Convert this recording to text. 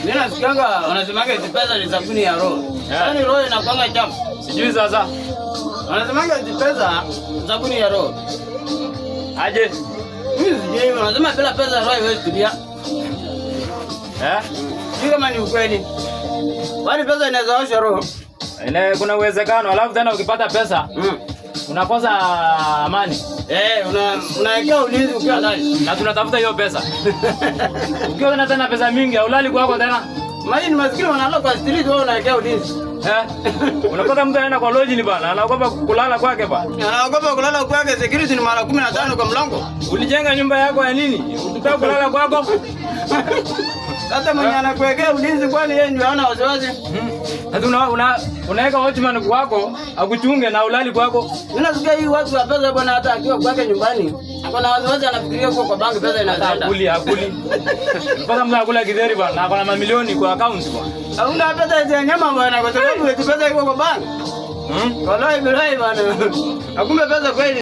Mimi nasikianga wanasemanga eti pesa ni sabuni ya roho. Yaani roho inakuanga chafu. Sijui sasa. Wanasemanga eti pesa sabuni ya roho. Aje. Mimi sijui wanasema bila pesa roho haiwezi tulia. Sio kama ni ukweli. Kwani pesa inaweza osha roho? Kuna uwezekano, alafu tena ukipata pesa unakosa amani. Unaekea ulinzi ukiwa ndani. Na tunatafuta hiyo pesa. Ukiwa na tena pesa mingi, ulali kwako tena. Maji ni maskini wanalala kwa street, wewe unaekea ulinzi. Unapata mtu anaenda kwa lodge ni bana, anaogopa kulala kwake bana. Anaogopa kulala kwake, security ni mara 15 kwa mlango. Ulijenga nyumba yako ya nini? Ukitaka kulala kwako? Sasa mwenye anakuwekea ulinzi kwani yeye ndio hana wasiwasi? Hata unaweka watchman kwako akuchunge na ulali kwako. Mimi nasikia hii watu wa pesa bwana, hata akiwa kwake nyumbani akona wasiwasi, anafikiria huko kwa banki pesa inaenda. Hakuli. Mpaka mtu akula kidheri bwana, akona mamilioni kwa account bwana. Hauna pesa ya nyama bwana, kwa sababu eti pesa iko kwa banki. Wallahi billahi bwana. Akumbe pesa kweli.